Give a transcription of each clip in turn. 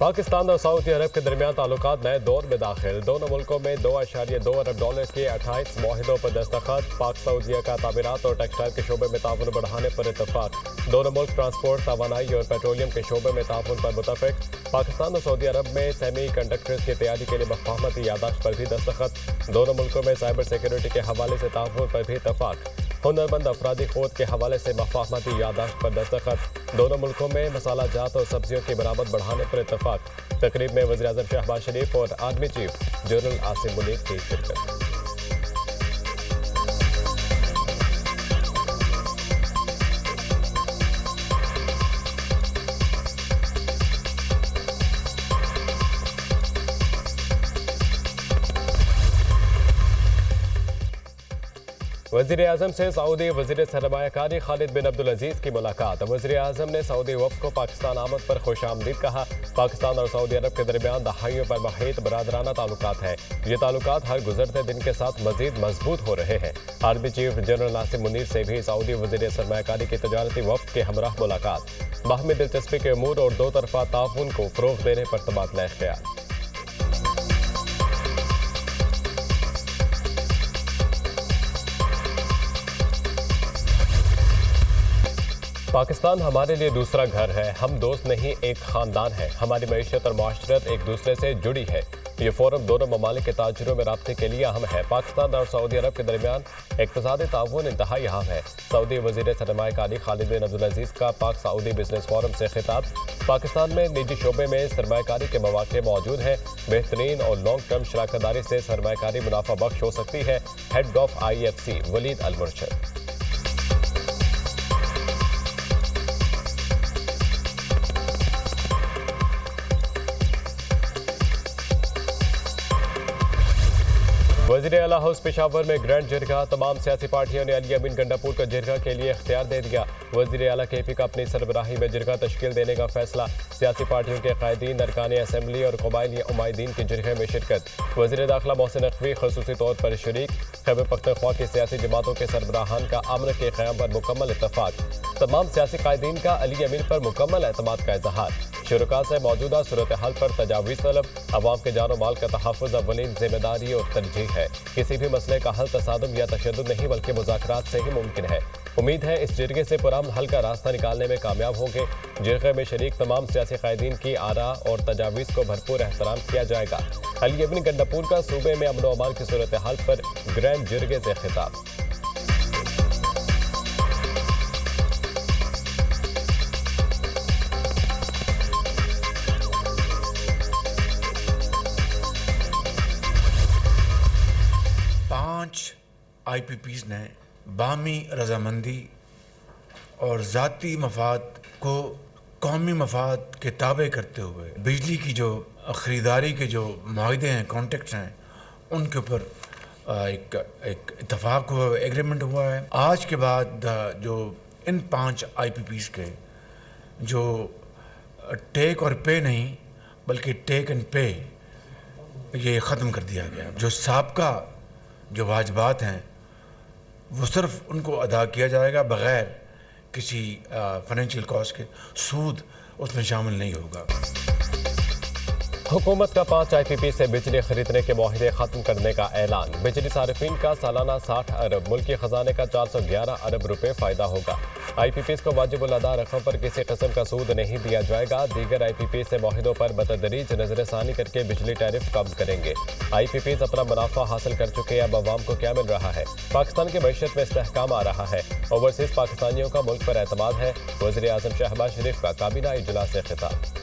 पाकिस्तान और सऊदी अरब के दरमियान ताल्लुकात नए दौर में दाखिल। दोनों मुल्कों में $2.2 अरब के 28 मुआहिदों पर दस्तखत। पाक सऊदीया का तामीरात और टेक्सटाइल के शोबे में ताउन बढ़ाने पर इतफाक। दोनों मुल्क ट्रांसपोर्ट, तवानाई और पेट्रोलियम के शोबे में ताउन पर मुतफिक। पाकिस्तान और सऊदी अरब में सेमी कंडक्टर्स की तैयारी के लिए मफाहमती यादाश्त पर भी दस्तखत। दोनों मुल्कों में साइबर सिक्योरिटी के हवाले से ताउन पर भी इतफाक। हुनरमंद अफरादी खोद के हवाले से मफाहमती यादाश्त पर दस्तखत। दोनों मुल्कों में मसाला जात और सब्जियों की बरामद बढ़ाने पर इतफाक। तकरीब में वज़ीर आज़म शहबाज शरीफ और army chief general Asim Munir की शिरकत। वज़ीर आज़म से सऊदी वज़ीर सरमायाकारी खालिद बिन अब्दुल अजीज़ की मुलाकात। वज़ीर आज़म ने सऊदी वफ़द को पाकिस्तान आमद पर खुशामदीद कहा। पाकिस्तान और सऊदी अरब के दरमियान दहाइयों पर महीत बरादराना ताल्लुकात हैं। ये ताल्लुकात हर गुजरते दिन के साथ मजीद मजबूत हो रहे हैं। Army chief general Asim Munir से भी सऊदी वज़ीर सरमायाकारी की तजारती वफ़द के हमराह मुलाकात। बाहमी दिलचस्पी के अमूर और दो तरफा ताउन को फ़रोग़ देने पर तबादला ख्याल। पाकिस्तान हमारे लिए दूसरा घर है। हम दोस्त नहीं, एक ख़ानदान है। हमारी मईशत और माशरत एक दूसरे से जुड़ी है। ये फोरम दोनों ममालिक के ताजरों में राब्ते के लिए अहम है। पाकिस्तान और सऊदी अरब के दरमियान इक़्तिसादी ताउन इंतहाई अहम है। सऊदी वज़ीर सरमायाकारी खालिद बिन अब्दुल अजीज़ का पाक सऊदी बिजनेस फोरम से खिताब। पाकिस्तान में निजी शोबे में सरमायाकारी के मौक़े मौजूद हैं। बेहतरीन और लॉन्ग टर्म शराकतदारी से सरमायाकारी मुनाफा बख्श हो सकती है। हेड ऑफ IFC वलीद अल मुर्शद। वज़ीर आला हाउस पेशावर में ग्रैंड जिरगा। तमाम सियासी पार्टियों ने अली अमीन गंडापुर को जिरगा के लिए इख्तियार दे दिया। वज़ीर आला KP का अपनी सरबराही में जिरगा तश्कील देने का फैसला। सियासी पार्टियों के कायदीन, अरकान असम्बली और कबायली उमायदीन की जिरगे में शिरकत। वज़ीर दाखिला मोहसिन नकवी खसूसी तौर पर शरीक। खैबर पख्तूनख्वा की सियासी जमातों के सरबराहान का अमन के क़याम पर मुकम्मल इत्तफाक। तमाम सियासी कायदीन का अली अमीन पर मुकम्मल एतमाद का इजहार। शुरका से मौजूदा सूरत हाल पर तजावीज़ तलब। अवाम के जानो माल का तहफ़्फ़ुज़ अव्वलीन जिम्मेदारी और तरजीह है। किसी भी मसले का हल तसादुम या तशद्दुद नहीं बल्कि मुज़ाकरात से ही मुमकिन है। उम्मीद है इस जिरगे से पुरअमन हल का रास्ता निकालने में कामयाब होंगे। जिरगे में शरीक तमाम सियासी कायदीन की आरा और तजावीज़ को भरपूर एहतराम किया जाएगा। अली अमीन गंडापुर का सूबे में अमन व अमान की सूरत हाल पर ग्रैंड जिरगे से खिताब। IPPs ने बामी रजामंदी और ज़ाती मफाद को कौमी मफाद के ताबे करते हुए बिजली की जो ख़रीदारी के जो मुआहदे हैं, कॉन्ट्रैक्ट्स हैं, उनके ऊपर एक इत्तफाक हुआ, एग्रीमेंट हुआ है। आज के बाद जो इन 5 IPPs के जो टेक और पे नहीं बल्कि टेक एंड पे ये ख़त्म कर दिया गया। जो साबका जो वाजिबात हैं वो सिर्फ उनको अदा किया जाएगा बग़ैर किसी फाइनेंशियल कॉस्ट के। सूद उसमें शामिल नहीं होगा। हुकूमत का 5 IPP से बिजली खरीदने के मुआहदे खत्म करने का ऐलान। बिजली सारिफिन का सालाना 60 अरब, मुल्की खजाने का 411 अरब रुपए फ़ायदा होगा। IPPs को वाजिबुल अदा रकम पर किसी किस्म का सूद नहीं दिया जाएगा। दीगर IPP से मुआहदों पर बतदरीज नजरसानी करके बिजली टैरिफ कम करेंगे। IPPs अपना मुनाफा हासिल कर चुके, अब अवाम को क्या मिल रहा है? पाकिस्तान की मईशत में इस्तेहकाम आ रहा है। ओवरसीज पाकिस्तानियों का मुल्क पर एतमाद है। वज़ीर आज़म शहबाज शरीफ का काबीना इजलास से खिताब।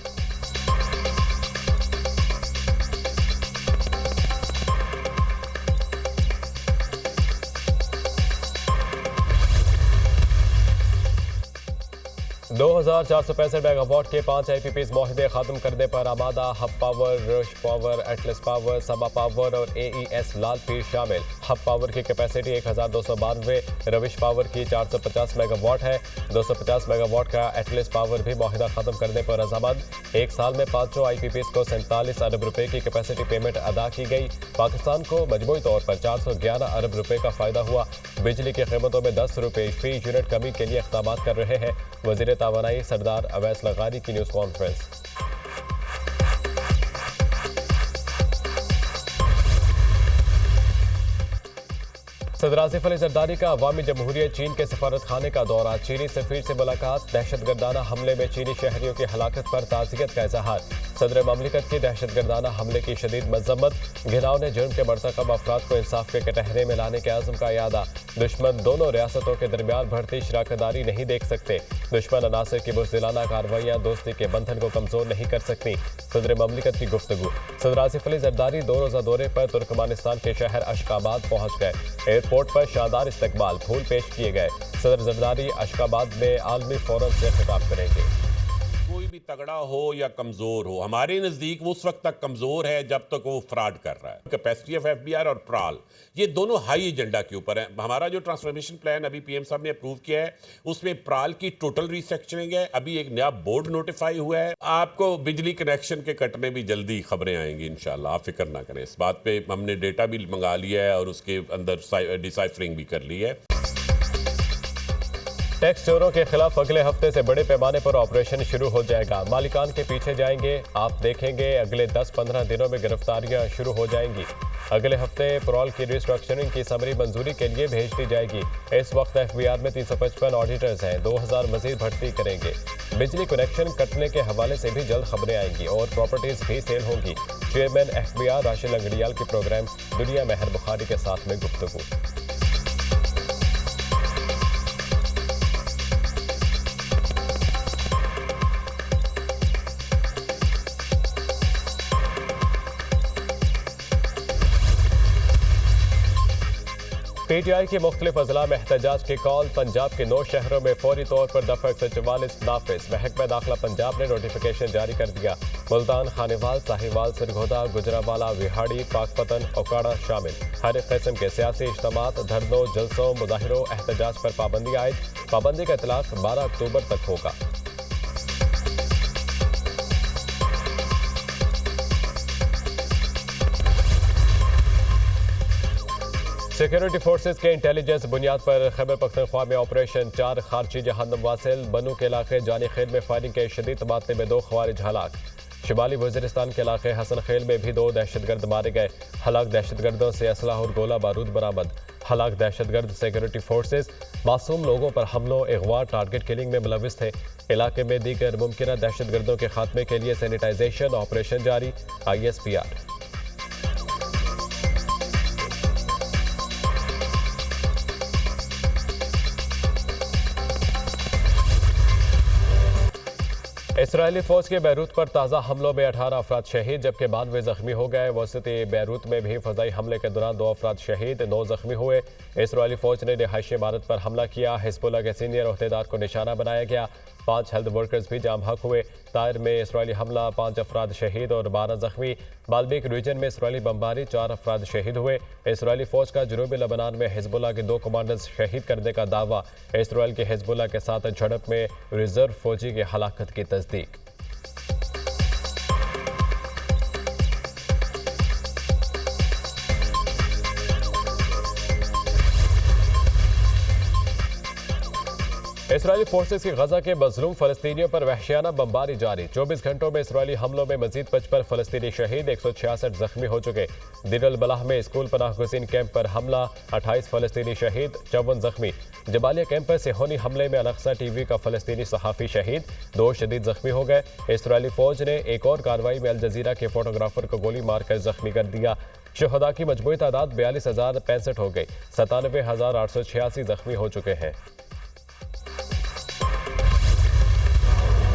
2465 मेगावाट के 5 IPPs मुआहदे खत्म करने पर आमादा। हब पावर, रश पावर, एटलस पावर, सबा पावर और AES लाल पीर शामिल। हब पावर की कैपेसिटी 1292, रविश पावर की 450 मेगावाट है। 250 मेगावाट का एटलस पावर भी मुआहदा खत्म करने पर रजामंद। एक साल में 500 IPPs को 47 अरब रुपए की कैपेसिटी पेमेंट अदा की गई। पाकिस्तान को मजमूई तौर पर 411 अरब रुपए का फायदा हुआ। बिजली की कीमतों में 10 रुपए फी यूनिट कमी के लिए इक़दाम कर रहे हैं। वज़ीर तावानाई सरदार अवैस लगारी की न्यूज़ कॉन्फ्रेंस। सदर आसिफ अली जरदारी का अवामी जमहूरियत चीन के सफारत खाने का दौरा, चीनी सफीर से मुलाकात, दहशतगर्दाना हमले में चीनी शहरियों की हलाकत पर ताज़ियत का इजहार। सदर ममलिकत की दहशतगर्दाना हमले की शदीद मजम्मत, घिनाव ने जुर्म के मरतकब अफराद को इंसाफ के कटहरे में लाने के आज़म का यादा। दुश्मन दोनों रियासतों के दरमियान बढ़ती शराकतदारी नहीं देख सकते। दुश्मन अनासर की बुज़दिलाना कार्रवाइयाँ दोस्ती के बंधन को कमजोर नहीं कर सकती। सदर ममलिकत की गुफ्तगू। सदर आसिफ अली जरदारी 2 रोज़ा दौरे पर तुर्कमानिस्तान के शहर अशकाबाद पहुँच गए। एयरपोर्ट पर शानदार इस्तकबाल, फूल पेश किए गए। सदर जरदारी अशकाबाद में आलमी फोरम से खिताब करेंगे। कोई भी तगड़ा हो या कमज़ोर हो, हमारे नज़दीक वो उस वक्त तक कमज़ोर है जब तक वो फ्रॉड कर रहा है। कैपेसिटी ऑफ एफबीआर और प्राल, ये दोनों हाई एजेंडा के ऊपर है। हमारा जो ट्रांसफॉर्मेशन प्लान अभी पीएम साहब ने अप्रूव किया है, उसमें प्राल की टोटल रिस्ट्रक्चरिंग है। अभी एक नया बोर्ड नोटिफाई हुआ है। आपको बिजली कनेक्शन के कटने भी जल्दी खबरें आएंगी इंशाल्लाह, आप फिक्र ना करें इस बात पे। हमने डेटा भी मंगा लिया है और उसके अंदर डिसाइफरिंग भी कर ली है। टैक्स चोरों के खिलाफ अगले हफ्ते से बड़े पैमाने पर ऑपरेशन शुरू हो जाएगा। मालिकान के पीछे जाएंगे। आप देखेंगे अगले 10-15 दिनों में गिरफ्तारियां शुरू हो जाएंगी। अगले हफ्ते पेरोल की रिस्ट्रक्चरिंग की समरी मंजूरी के लिए भेज दी जाएगी। इस वक्त एफबीआर में 355 ऑडिटर्स हैं। 2000 मजीद भर्ती करेंगे। बिजली कनेक्शन कटने के हवाले से भी जल्द खबरें आएंगी और प्रॉपर्टीज भी सेल होंगी। चेयरमैन एफबीआर राशिद लंगड़ियाल की प्रोग्राम दुनिया मेहर बुखारी के साथ में गुफ्तगू। पीटीआई की मुख्तलिफ अजला में एहतजाज की कॉल। पंजाब के 9 शहरों में फौरी तौर पर दफा 144 नाफिज। महकमा दाखिला पंजाब ने नोटिफिकेशन जारी कर दिया। मुल्तान, खानेवाल, साहिवाल, सिरगोदा, गुजरावाला, विहाड़ी, पाकपतन, ओकाड़ा शामिल। हर किस्म के सियासी इज्तिमात, धरनों, जलसों, मुजाहिरों, एहतजाज पर पाबंदी आयद। पाबंदी का इतलाक 12 अक्टूबर तक होगा। सिक्योरिटी फोर्सेज के इंटेलिजेंस बुनियाद पर खैबर पख्तूनख्वा में ऑपरेशन 4 खारजी जहन्नम वासिल। बनू के इलाके जानी खेल में फायरिंग के शदीद तबादले में 2 खवारिज हलाक। शुमाली वज़ीरिस्तान के इलाके हसन खेल में भी 2 दहशतगर्द मारे गए। हलाक दहशतगर्दों से असलाह और गोला बारूद बरामद। हलाक दहशतगर्द सिक्योरिटी फोर्सेज मासूम लोगों पर हमलों, अगवा, टारगेट किलिंग में मुलविस थे। इलाके में दीगर मुमकिन दहशतगर्दों के खात्मे के लिए सैनिटाइजेशन ऑपरेशन जारी। ISPR। इसराइली फौज के बैरूत पर ताज़ा हमलों में 18 अफराद शहीद जबकि 92 जख्मी हो गए। वसती बैरूत में भी फजाई हमले के दौरान 2 अफराद शहीद, 9 जख्मी हुए। इसराइली फौज ने रिहायशी इमारत पर हमला किया। हिजबुल्लाह के सीनियर अहदेदार को निशाना बनाया गया। 5 हेल्थ वर्कर्स भी जाम हक हुए। तायर में इसराइली हमला, 5 अफराद शहीद और 12 जख्मी। बाल्बिक रीजन में इसराइली बमबारी, 4 अफराद शहीद हुए। इसराइली फौज का जनूबी लबनान में हिजबुल्लाह के 2 कमांडर्स शहीद करने का दावा। इसराइल के हिजबुल्लाह के साथ झड़प में रिजर्व फौजी की हलाकत की तस्दीक। इसराइली फोर्सेस की गजा के मजलूम फलस्तीनियों पर वहशियाना बमबारी जारी। 24 घंटों में इसराइली हमलों में मजीद 55 फलस्तीनी शहीद, 166 जख्मी हो चुके। दिर अल बलाह में स्कूल पनाह गुज़ीन कैंप पर हमला, 28 फलस्तीनी शहीद, 54 जख्मी। जबालिया कैंप पर सेहोनी हमले में अलक्सा टीवी का फलस्तीनी सहाफ़ी शहीद, 2 शदीद जख्मी हो गए। इसराइली फौज ने एक और कार्रवाई में अल जजीरा के फोटोग्राफर को गोली मारकर जख्मी कर दिया। शुहदा की मजमूई तादाद 42,065 हो गई, 97,886 जख्मी हो चुके हैं।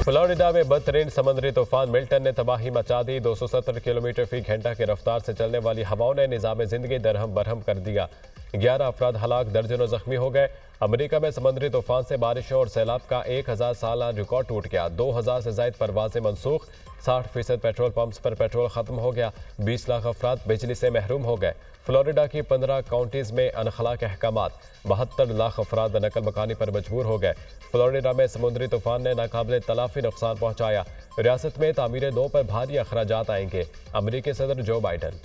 फ्लोरिडा में बदतरीन समुद्री तूफान मिल्टन ने तबाही मचा दी। 270 किलोमीटर फी घंटा की रफ्तार से चलने वाली हवाओं ने निज़ाम जिंदगी दरहम बरहम कर दिया। 11 अफराद हलाक, दर्जनों जख्मी हो गए। अमेरिका में समुद्री तूफान से बारिशों और सैलाब का 1000 साल रिकॉर्ड टूट गया। 2000 से ज़ायद परवाजें मनसूख। 60% पेट्रोल पंप्स पर पेट्रोल खत्म हो गया। 20 लाख अफराद बिजली से महरूम हो गए। फ्लोरिडा की 15 काउंटीज में अनखला के अहकामात। 72 लाख अफराद नकल मकानी पर मजबूर हो गए। फ्लोरिडा में समुद्री तूफान ने नाकाबिले तलाफी नुकसान पहुंचाया। रियासत में तामीर 2 पर भारी अखराजात आएंगे। अमरीकी सदर जो बाइडन।